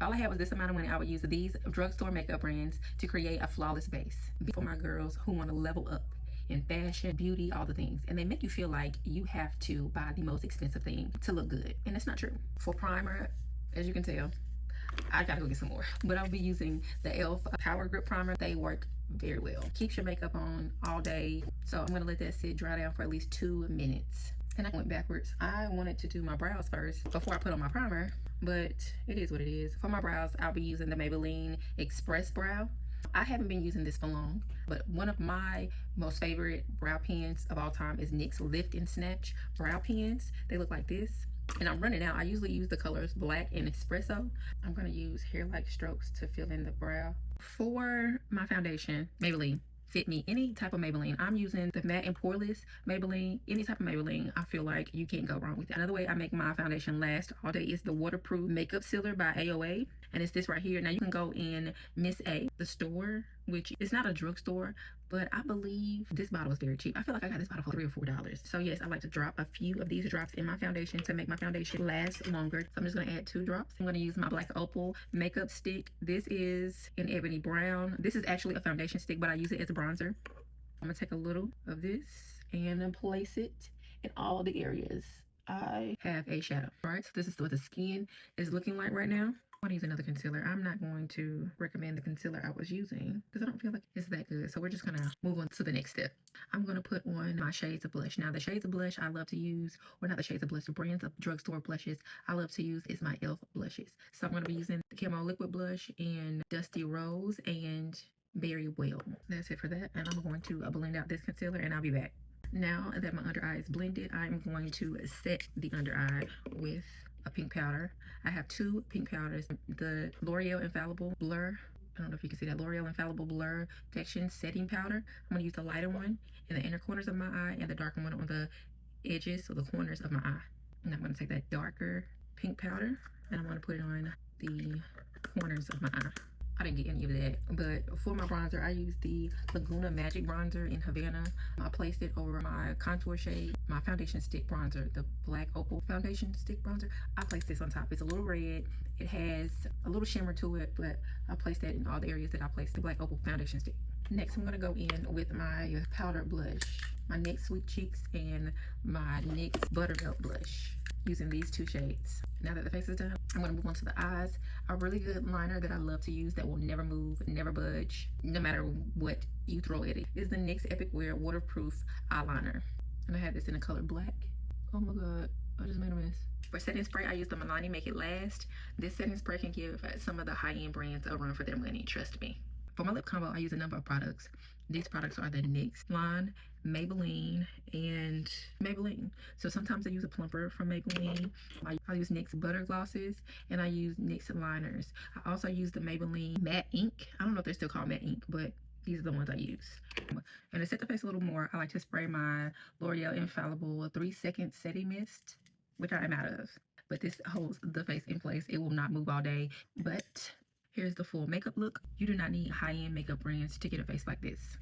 All I had was this amount of money. I would use these drugstore makeup brands to create a flawless base for my girls who want to level up in fashion, beauty, all the things. And they make you feel like you have to buy the most expensive thing to look good. And it's not true. For primer, as you can tell, I gotta go get some more. But I'll be using the e.l.f. Power Grip Primer. They work very well. Keeps your makeup on all day. So I'm gonna let that sit dry down for at least 2 minutes. And I went backwards. I wanted to do my brows first before I put on my primer, but it is what it is. For my brows, I'll be using the Maybelline Express Brow. I haven't been using this for long, but one of my most favorite brow pens of all time is NYX Lift and Snatch brow pens. They look like this. And I'm running out. I usually use the colors black and espresso. I'm gonna use hair-like strokes to fill in the brow. For my foundation, Maybelline Fit Me, any type of Maybelline. I'm using the matte and poreless Maybelline. Any type of Maybelline, I feel like you can't go wrong with it. Another way I make my foundation last all day is the waterproof makeup sealer by AOA, and it's this right here. Now you can go in Miss A, the store, which is not a drugstore, but I believe this bottle is very cheap. I feel like I got this bottle for $3 or $4. So yes, I like to drop a few of these drops in my foundation to make my foundation last longer. So I'm just gonna add 2 drops. I'm gonna use my Black Opal makeup stick. This is in Ebony Brown. This is actually a foundation stick, but I use it as a bronzer. I'm gonna take a little of this and place it in all the areas I have a shadow. All right, so this is what the skin is looking like right now. I want to use another concealer. I'm not going to recommend the concealer I was using because I don't feel like it's that good. So we're just going to move on to the next step. I'm going to put on my shades of blush. Now the shades of blush I love to use, or not the shades of blush, the brands of drugstore blushes I love to use is my e.l.f. blushes. So I'm going to be using the Camo liquid blush in Dusty Rose and Very Well. That's it for that. And I'm going to blend out this concealer and I'll be back. Now that my under eye is blended, I'm going to set the under eye with a pink powder. I have 2 pink powders. The L'Oreal Infallible Blur. I don't know if you can see that. L'Oreal Infallible Blur Perfection Setting Powder. I'm going to use the lighter one in the inner corners of my eye and the darker one on the edges, so the corners of my eye. And I'm going to take that darker pink powder and I'm going to put it on the corners of my eye. I didn't get any of that, but for my bronzer, I used the Laguna Magic Bronzer in Havana. I placed it over my contour shade, my foundation stick bronzer, the Black Opal foundation stick bronzer. I placed this on top. It's a little red. It has a little shimmer to it, but I placed that in all the areas that I placed the Black Opal foundation stick. Next, I'm gonna go in with my powder blush, my NYX Sweet Cheeks and my NYX Buttermilk blush, using these 2 shades. Now that the face is done, I'm going to move on to the eyes. A really good liner that I love to use that will never move, never budge, no matter what you throw at it, is the NYX Epic Wear Waterproof Eyeliner. And I have this in the color black. Oh my god, I just made a mess. For setting spray, I use the Milani Make It Last. This setting spray can give some of the high-end brands a run for their money, trust me. For my lip combo, I use a number of products. These products are the NYX line, Maybelline, and Maybelline. So sometimes I use a plumper from Maybelline. I use NYX butter glosses, and I use NYX liners. I also use the Maybelline matte ink. I don't know if they're still called matte ink, but these are the ones I use. And to set the face a little more, I like to spray my L'Oreal Infallible 3-second setting mist, which I am out of. But this holds the face in place. It will not move all day. But here's the full makeup look. You do not need high-end makeup brands to get a face like this.